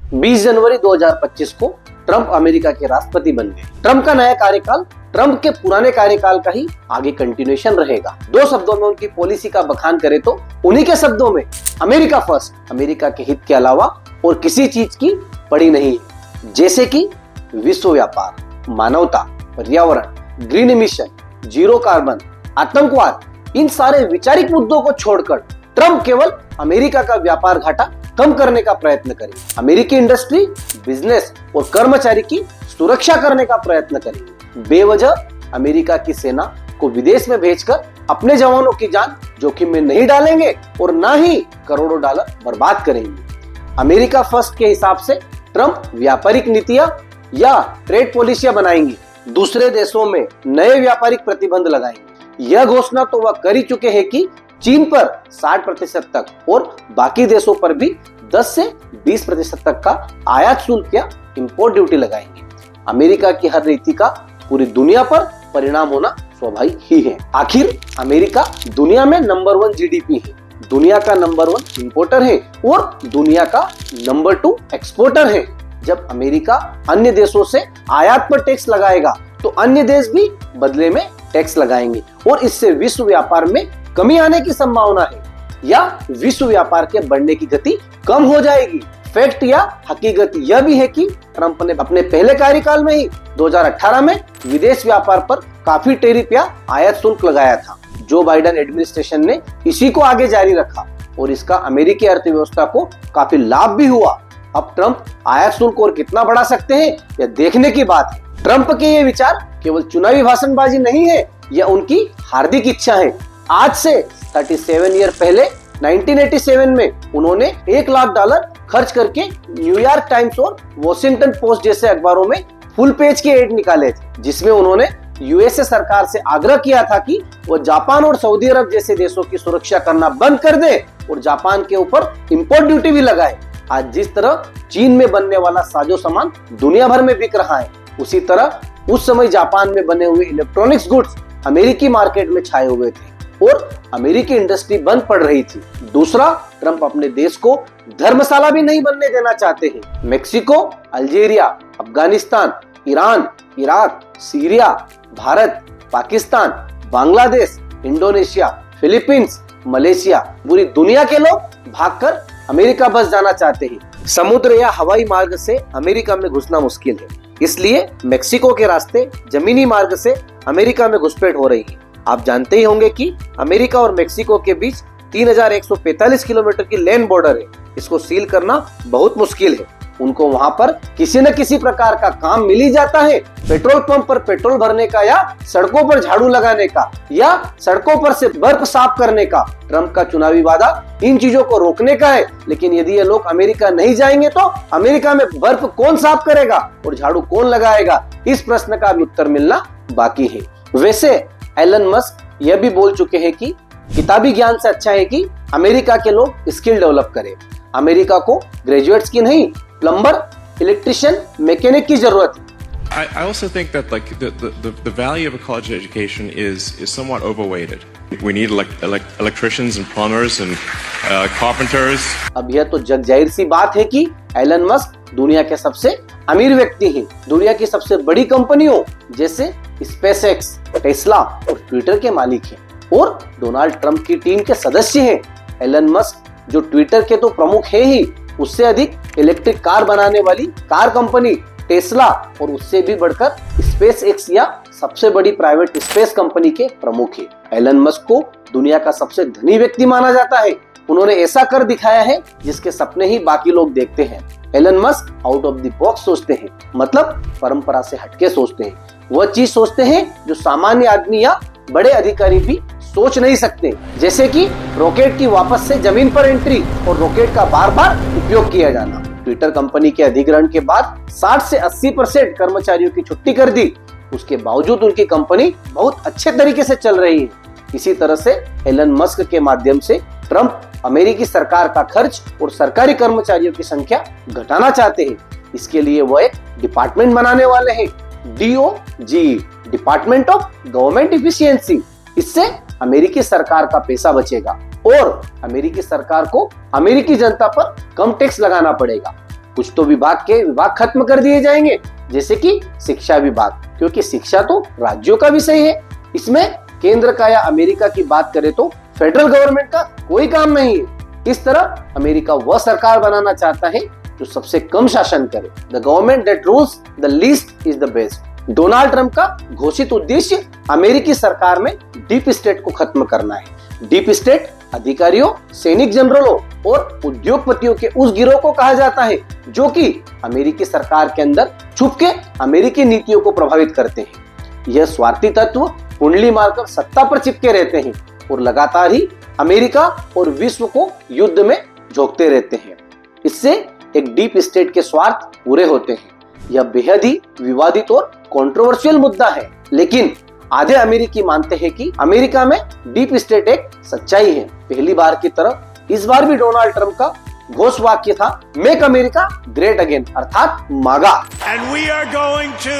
20 जनवरी 2025 को Trump America के राष्ट्रपति बन गए। ट्रंप का नया कार्यकाल ट्रंप के पुराने कार्यकाल का ही आगे कंटिन्यूएशन रहेगा। दो शब्दों में उनकी पॉलिसी का बखान करें तो उन्हीं के शब्दों में अमेरिका फर्स्ट, अमेरिका के हित के अलावा और किसी चीज की पड़ी नहीं है। जैसे कि विश्व व्यापार, मानवता, पर्यावरण, ग्रीन इमिशन, जीरो कार्बन, आतंकवाद, इन सारे वैचारिक मुद्दों को छोड़कर ट्रंप केवल अमेरिका का व्यापार घाटा कम करने का प्रयत्न करेंगे। अमेरिकी इंडस्ट्री, बिजनेस और कर्मचारी की सुरक्षा करने का प्रयत्न करेंगे। बेवजह अमेरिका की सेना को विदेश में भेजकर अपने जवानों की जान जोखिम में नहीं डालेंगे और ना ही करोड़ों डॉलर बर्बाद करेंगे। अमेरिका फर्स्ट के हिसाब से ट्रंप व्यापारिक नीतियां या ट्रेड पॉलिसियां बनाएंगे, दूसरे देशों में नए व्यापारिक प्रतिबंध लगाएंगे। यह घोषणा तो वह कर ही चुके हैं कि चीन पर 60% तक और बाकी देशों पर भी 10 से 20% तक का आयात शुल्क या इंपोर्ट ड्यूटी लगाएंगे। अमेरिका की हर नीति का पूरी दुनिया पर परिणाम होना स्वाभाविक ही है। आखिर अमेरिका दुनिया में नंबर 1 जीडीपी है, दुनिया का नंबर 1 इंपोर्टर है और दुनिया का नंबर 2 एक्सपोर्टर है। जब अमेरिका अन्य देशों से आयात पर टैक्स लगाएगा तो अन्य देश भी बदले में टैक्स लगाएंगे और इससे विश्व व्यापार में कमी आने की संभावना है या विश्व व्यापार के बढ़ने की गति कम हो जाएगी। फैक्ट या हकीकत यह भी है कि ट्रंप ने अपने पहले कार्यकाल में ही 2018 में विदेश व्यापार पर काफी टैरिफ या आयात शुल्क लगाया था। जो बाइडेन एडमिनिस्ट्रेशन ने इसी को आगे जारी रखा और इसका अमेरिकी अर्थव्यवस्था को काफी लाभ भी हुआ। अब ट्रंप आयात शुल्क और कितना बढ़ा सकते हैं यह देखने की बात है। ट्रंप के ये विचार केवल चुनावी भाषणबाजी नहीं है, यह उनकी हार्दिक इच्छा है। आज से 37 ईयर पहले 1987 में उन्होंने $1 लाख खर्च करके न्यूयॉर्क टाइम्स और वॉशिंगटन पोस्ट जैसे अखबारों में फुल पेज के एड निकाले थे, जिसमें उन्होंने यूएसए सरकार से आग्रह किया था कि वह जापान और सऊदी अरब जैसे देशों की सुरक्षा करना बंद कर दे और जापान के ऊपर इंपोर्ट ड्यूटी भी लगाए। आज जिस तरह चीन में बनने वाला साजो सामान दुनिया भर में बिक रहा है, उसी तरह उस समय जापान में बने हुए इलेक्ट्रॉनिक्स गुड्स अमेरिकी मार्केट में छाए हुए थे और अमेरिकी इंडस्ट्री बंद पड़ रही थी। दूसरा, ट्रंप अपने देश को धर्मशाला भी नहीं बनने देना चाहते हैं। Mexico, Algeria, Afghanistan, Iran, Iraq, Syria, Bharat, Pakistan, Bangladesh, Indonesia, Philippines, Malaysia, पूरी दुनिया के लोग भागकर अमेरिका बस जाना चाहते हैं। समुद्र या हवाई मार्ग से अमेरिका में घुसना मुश्किल है, इसलिए मेक्सिको के रास्ते जमीनी मार्ग से अमेरिका में घुसपैठ हो रही है। आप जानते ही होंगे कि अमेरिका और मेक्सिको के बीच 3145 किलोमीटर की लैंड बॉर्डर है। इसको सील करना बहुत मुश्किल है। उनको वहां पर किसी न किसी प्रकार का काम मिल ही जाता है। पेट्रोल पंप पर पेट्रोल भरने का या सड़कों पर झाड़ू लगाने का या सड़कों पर से बर्फ साफ करने का। ट्रंप का चुनावी वादा इन चीजों को रोकने का है, लेकिन यदि ये लोग अमेरिका नहीं जाएंगे तो अमेरिका में बर्फ कौन साफ करेगा और झाड़ू कौन लगाएगा? इस प्रश्न का भी उत्तर मिलना बाकी है। वैसे एलन मस्क यह भी बोल चुके हैं कि किताबी ज्ञान से अच्छा है कि अमेरिका के लोग स्किल डेवलप करें। अमेरिका को ग्रेजुएट्स की नहीं, प्लम्बर, इलेक्ट्रिशियन, मैकेनिक की जरूरत है। I also think that like the value of a college education is somewhat overweighted. We need electricians and plumbers and carpenters. अब यह तो जग जाहिर सी बात है कि एलन मस्क दुनिया के सबसे अमीर व्यक्ति हैं। दुनिया की सबसे बड़ी कंपनियों जैसे स्पेसएक्स, टेस्ला और ट्विटर के मालिक हैं और डोनाल्ड ट्रंप की टीम के सदस्य हैं। एलन मस्क जो ट्विटर के तो प्रमुख है ही, उससे अधिक इलेक्ट्रिक कार बनाने वाली कार कंपनी टेस्ला और उससे भी बढ़कर स्पेसएक्स या सबसे बड़ी प्राइवेट स्पेस कंपनी के प्रमुख हैं। एलन मस्क को दुनिया का सबसे धनी व्यक्ति माना जाता है। उन्होंने ऐसा कर दिखाया है जिसके सपने ही बाकी लोग देखते हैं। Elon Musk out of the box सोचते हैं, मतलब परंपरा से हटके सोचते हैं। वह चीज सोचते हैं जो सामान्य आदमी या बड़े अधिकारी भी सोच नहीं सकते, जैसे कि रॉकेट की वापस से जमीन पर एंट्री और रॉकेट का बार बार उपयोग किया जाना। ट्विटर कंपनी के अधिग्रहण के बाद 60 से 80% कर्मचारियों की छुट्टी कर दी। उसके बावजूद उनकी कंपनी बहुत अच्छे तरीके से चल रही है। इसी तरह से एलन मस्क के माध्यम से ट्रंप अमेरिकी सरकार का खर्च और सरकारी कर्मचारियों की संख्या घटाना चाहते हैं। इसके लिए वह एक डिपार्टमेंट बनाने वाले हैं, DOGE, department of government efficiency. इससे अमेरिकी सरकार का पैसा बचेगा और अमेरिकी सरकार को अमेरिकी जनता पर कम टैक्स लगाना पड़ेगा। कुछ तो विभाग के विभाग खत्म कर दिए जाएंगे, जैसे कि शिक्षा विभाग, क्योंकि शिक्षा तो राज्यों का विषय है। इसमें केंद्र का या अमेरिका की बात करें तो फेडरल गवर्नमेंट का कोई काम नहीं है। इस तरह अमेरिका वह सरकार बनाना चाहता है जो सबसे कम शासन करे। The government that rules the least is the best. Donald Trump का घोषित उद्देश्य अमेरिकी सरकार में डीप स्टेट को खत्म करना है। डीप स्टेट अधिकारियों, सैनिक जनरलों और उद्योगपतियों के उस गिरोह को कहा जाता है जो कि अमेरिकी सरकार के अंदर छुप के अमेरिकी नीतियों को प्रभावित करते हैं। यह स्वार्थी तत्व कुंडली मारकर सत्ता पर चिपके रहते हैं और लगातार ही अमेरिका और विश्व को युद्ध में झोंकते रहते हैं। इससे एक डीप स्टेट के स्वार्थ पूरे होते हैं। यह बेहद ही विवादित और कंट्रोवर्शियल मुद्दा है, लेकिन आधे अमेरिकी मानते हैं कि अमेरिका में डीप स्टेट एक सच्चाई है। पहली बार की तरह इस बार भी डोनाल्ड ट्रंप का घोष वाक्य था, मेक अमेरिका ग्रेट अगेन, अर्थात मागा। And we are going to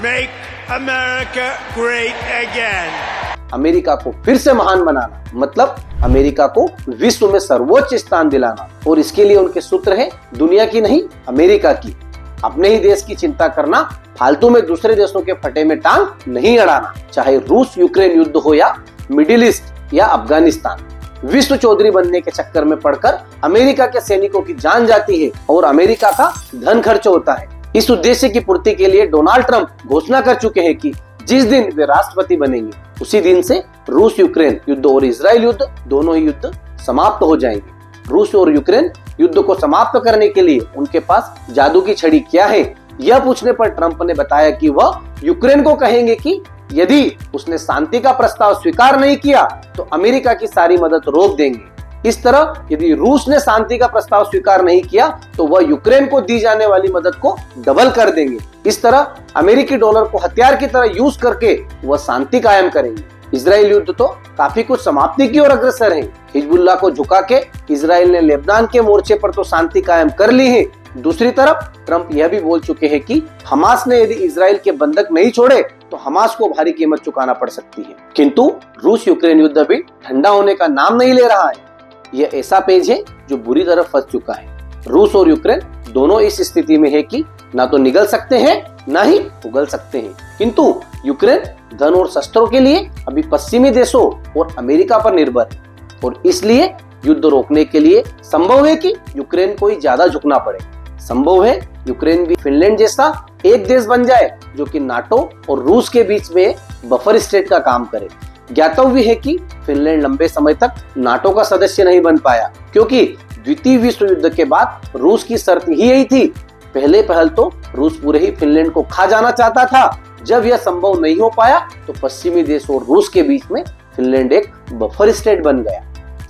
make America great again. America को फिर से महान बनाना, मतलब अमेरिका को विश्व में सर्वोच्च स्थान दिलाना। और इसके लिए उनके सूत्र है, दुनिया की नहीं अमेरिका की। अपने ही देश की चिंता करना, फालतू में दूसरे देशों के फटे में टांग नहीं अड़ाना। चाहे रूस यूक्रेन युद्ध हो या मिडिल ईस्ट या अफगानिस्तान, विश्व चौधरी बनने के चक्कर में पड़कर अमेरिका के सैनिकों की जान जाती है और अमेरिका का धन खर्च होता है। इस उद्देश्य की पूर्ति के लिए डोनाल्ड ट्रंप घोषणा कर चुके हैं कि जिस दिन वे राष्ट्रपति बनेंगे उसी दिन से रूस यूक्रेन युद्ध और इजराइल युद्ध दोनों ही युद्ध समाप्त हो जाएंगे। रूस और यूक्रेन युद्ध को समाप्त करने के लिए उनके पास जादू की छड़ी क्या है, यह पूछने पर ट्रंप ने बताया कि वह यूक्रेन को कहेंगे कि यदि उसने शांति का प्रस्ताव स्वीकार नहीं किया तो अमेरिका की सारी मदद रोक देंगे। इस तरह यदि रूस ने शांति का प्रस्ताव स्वीकार नहीं किया तो वह यूक्रेन को दी जाने वाली मदद को डबल कर देंगे। इस तरह अमेरिकी डॉलर को हथियार की तरह यूज करके वह शांति कायम करेंगे। इजराइल युद्ध तो काफी कुछ समाप्ति की ओर अग्रसर है। हिजबुल्लाह को झुका के इजराइल ने लेबनान के मोर्चे पर तो शांति कायम कर ली है। दूसरी तरफ ट्रंप यह भी बोल चुके हैं कि हमास ने यदि इजराइल के बंधक नहीं छोड़े तो हमास को भारी कीमत चुकाना पड़ सकती है। किंतु रूस यूक्रेन युद्ध भी ठंडा होने का नाम नहीं ले रहा है। यह ऐसा पेज है जो बुरी तरह फंस चुका है। रूस और यूक्रेन दोनों इस स्थिति में है कि ना तो निगल सकते हैं ना ही उगल सकते हैं। किंतु यूक्रेन धन और शस्त्रों के लिए अभी पश्चिमी देशों और अमेरिका पर निर्भर है और इसलिए युद्ध रोकने के लिए संभव है कि यूक्रेन को ही ज्यादा झुकना पड़े। संभव है यूक्रेन भी फिनलैंड जैसा एक देश बन जाए जो कि नाटो और रूस के बीच में बफर स्टेट का काम करे। ज्ञातव्य है कि फिनलैंड लंबे समय तक नाटो का सदस्य नहीं बन पाया क्योंकि द्वितीय विश्व युद्ध के बाद रूस की शर्त ही यही थी। पहल तो रूस पूरे ही फिनलैंड को खा जाना चाहता था। जब यह संभव नहीं हो पाया तो पश्चिमी देश और रूस के बीच में फिनलैंड एक बफर स्टेट बन गया।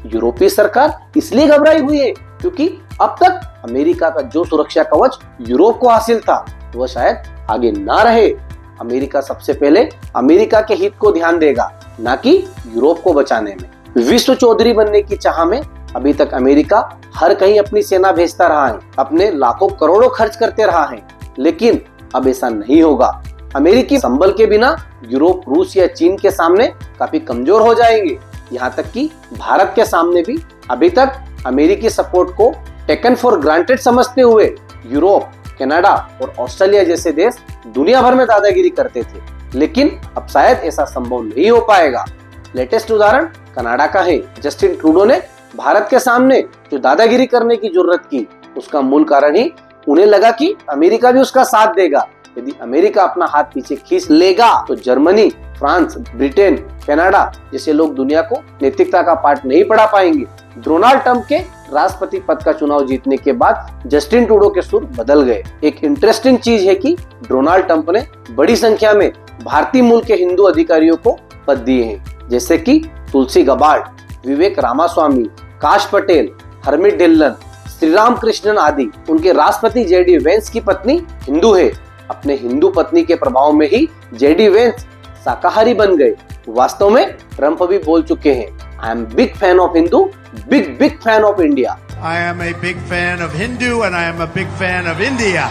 यूरोपीय सरकार इसलिए घबराई हुई है क्योंकि अब तक अमेरिका का जो सुरक्षा कवच यूरोप को हासिल था वह शायद आगे ना रहे। अमेरिका सबसे पहले अमेरिका के हित को ध्यान देगा, ना कि यूरोप को बचाने में। विश्व चौधरी बनने की चाह में अभी तक अमेरिका हर कहीं अपनी सेना भेजता रहा है, अपने लाखों करोड़ों खर्च करते रहा है, लेकिन अब ऐसा नहीं होगा। अमेरिकी संबल के बिना यूरोप रूस या चीन के सामने काफी कमजोर हो जाएंगे। यहाँ तक कि भारत के सामने भी अभी तक अमेरिकी सपोर्ट को टेकन फॉर ग्रांटेड समझते हुए यूरोप, कनाडा और ऑस्ट्रेलिया जैसे देश दुनिया भर में दादागिरी करते थे, लेकिन अब शायद ऐसा संभव नहीं हो पाएगा। लेटेस्ट उदाहरण कनाडा का है। जस्टिन ट्रूडो ने भारत के सामने जो दादागिरी करने की जरूरत की, उसका मूल कारण ही उन्हें लगा कि अमेरिका भी उसका साथ देगा। यदि अमेरिका अपना हाथ पीछे खींच लेगा तो जर्मनी, फ्रांस, ब्रिटेन, कनाडा जैसे लोग दुनिया को नैतिकता का पाठ नहीं पढ़ा पाएंगे। डोनाल्ड ट्रंप के राष्ट्रपति पद का चुनाव जीतने के बाद जस्टिन ट्रूडो के सुर बदल गए। एक इंटरेस्टिंग चीज है कि डोनाल्ड ट्रंप ने बड़ी संख्या में भारतीय मूल के हिंदू अधिकारियों को पद दिए हैं, जैसे कि तुलसी गबार्ड, विवेक रामास्वामी, काश पटेल, हरमित ढिल्लन, श्री राम कृष्णन आदि। उनके राष्ट्रपति जेडी वेंस की पत्नी हिंदू है। अपने हिंदू पत्नी के प्रभाव में ही जेडी वेंस शाकाहारी बन गए। वास्तव में ट्रंप भी बोल चुके हैं, I am big fan of Hindu, big fan of India. I am a big fan of Hindu and I am a big fan of India.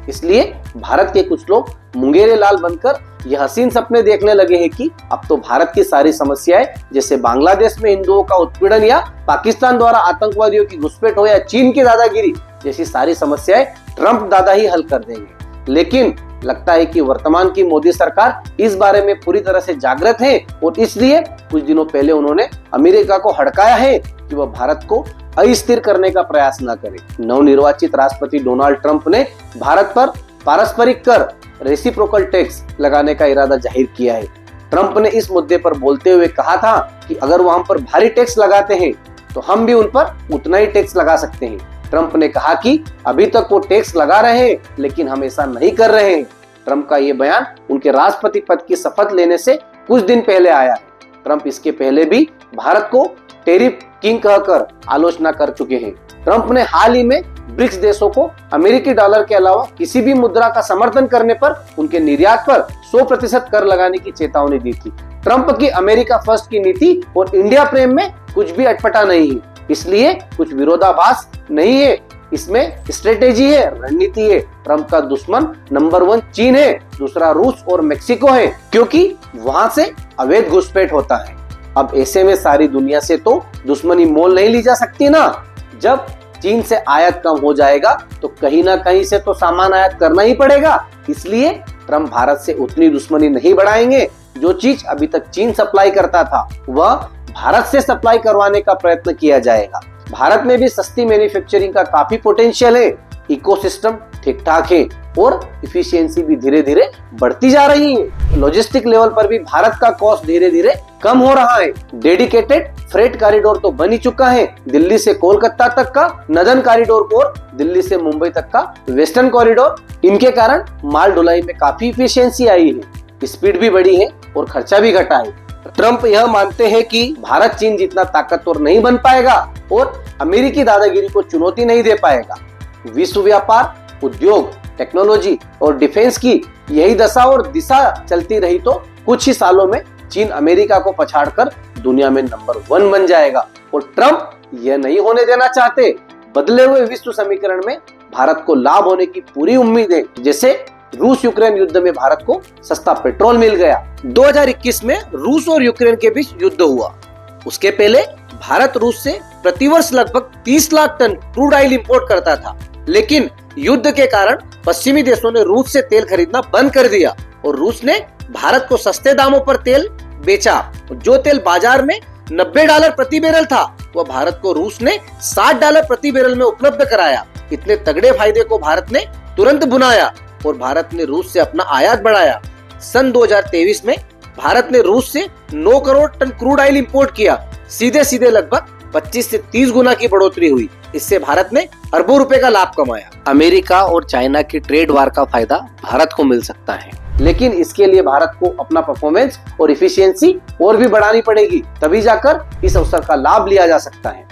इसलिए भारत के कुछ लोग मुंगेरे लाल बनकर यह हसीन सपने देखने लगे हैं कि अब तो भारत की सारी समस्याएं, जैसे बांग्लादेश में हिंदुओं का उत्पीड़न या पाकिस्तान द्वारा आतंकवादियों की घुसपैठ हो या चीन की दादागिरी, जैसी सारी समस्याएं ट्रंप दादा ही हल कर देंगे। लेकिन लगता है कि वर्तमान की मोदी सरकार इस बारे में पूरी तरह से जागृत है और इसलिए कुछ दिनों पहले उन्होंने अमेरिका को हड़काया है कि वह भारत को अस्थिर करने का प्रयास न करे। नवनिर्वाचित राष्ट्रपति डोनाल्ड ट्रंप ने भारत पर पारस्परिक कर रेसिप्रोकल टैक्स लगाने का इरादा जाहिर किया है। ट्रंप ने इस मुद्दे पर बोलते हुए कहा था कि अगर वो हम पर भारी टैक्स लगाते हैं तो हम भी उन पर उतना ही टैक्स लगा सकते हैं। ट्रंप ने कहा कि अभी तक वो टैक्स लगा रहे हैं लेकिन हम ऐसा नहीं कर रहे हैं। ट्रंप का ये बयान उनके राष्ट्रपति पद की शपथ लेने से कुछ दिन पहले आया है। ट्रंप इसके पहले भी भारत को टेरिफ किंग कहकर आलोचना कर चुके हैं। ट्रंप ने हाल ही में ब्रिक्स देशों को अमेरिकी डॉलर के अलावा किसी भी मुद्रा का समर्थन करने पर उनके निर्यात पर 100% कर लगाने की चेतावनी दी थी। ट्रंप की अमेरिका फर्स्ट की नीति और इंडिया प्रेम में कुछ भी अटपटा नहीं है, इसलिए कुछ विरोधाभास नहीं है। इसमें स्ट्रेटेजी है, रणनीति है। ट्रंप का दुश्मन नंबर 1 चीन है, दूसरा रूस और मेक्सिको है, क्योंकि वहां से अवैध घुसपैठ होता है। अब ऐसे में सारी दुनिया से तो दुश्मनी मोल नहीं ली जा सकती ना। जब चीन से आयात कम हो जाएगा तो कहीं ना कहीं से तो सामान आयात करना ही पड़ेगा। इसलिए ट्रंप भारत से उतनी दुश्मनी नहीं बढ़ाएंगे। जो चीज अभी तक चीन सप्लाई करता था वह भारत से सप्लाई करवाने का प्रयत्न किया जाएगा। भारत में भी सस्ती मैन्युफैक्चरिंग का काफी पोटेंशियल है। इकोसिस्टम ठीक ठाक है और इफिशियंसी भी धीरे धीरे बढ़ती जा रही है। लॉजिस्टिक लेवल पर भी भारत का कॉस्ट धीरे धीरे कम हो रहा है। डेडिकेटेड फ्रेट कॉरिडोर तो बन ही चुका है, दिल्ली से कोलकाता तक का नदन कॉरिडोर और दिल्ली से मुंबई तक का वेस्टर्न कॉरिडोर। इनके कारण माल ढुलाई में काफी इफिशियंसी आई है, स्पीड भी बढ़ी है और खर्चा भी घटा है। ट्रंप यह मानते हैं कि भारत चीन जितना ताकतवर नहीं बन पाएगा और अमेरिकी दादागिरी को चुनौती नहीं दे पाएगा। विश्व व्यापार, उद्योग, टेक्नोलॉजी और डिफेंस की यही दशा और दिशा चलती रही तो कुछ ही सालों में चीन अमेरिका को पछाड़कर दुनिया में नंबर 1 बन जाएगा और ट्रंप यह नहीं होने देना चाहते। बदले हुए विश्व समीकरण में भारत को लाभ होने की पूरी उम्मीद है। जैसे रूस यूक्रेन युद्ध में भारत को सस्ता पेट्रोल मिल गया। 2021 में रूस और यूक्रेन के बीच युद्ध हुआ। उसके पहले भारत रूस से प्रतिवर्ष लगभग 30 lakh ton crude oil import करता था, लेकिन युद्ध के कारण पश्चिमी देशों ने रूस से तेल खरीदना बंद कर दिया और रूस ने भारत को सस्ते दामों पर तेल बेचा। जो तेल बाजार में $90 प्रति बैरल था वह भारत को रूस ने $60 प्रति बैरल में उपलब्ध कराया। इतने तगड़े फायदे को भारत ने तुरंत भुनाया और भारत ने रूस से अपना आयात बढ़ाया। सन 2023 में भारत ने रूस से 9 crore ton crude oil import किया। सीधे सीधे लगभग 25 से 30 गुना की बढ़ोतरी हुई। इससे भारत ने अरबों रुपए का लाभ कमाया। अमेरिका और चाइना की ट्रेड वार का फायदा भारत को मिल सकता है, लेकिन इसके लिए भारत को अपना परफॉर्मेंस और इफिशियंसी और भी बढ़ानी पड़ेगी, तभी जाकर इस अवसर का लाभ लिया जा सकता है।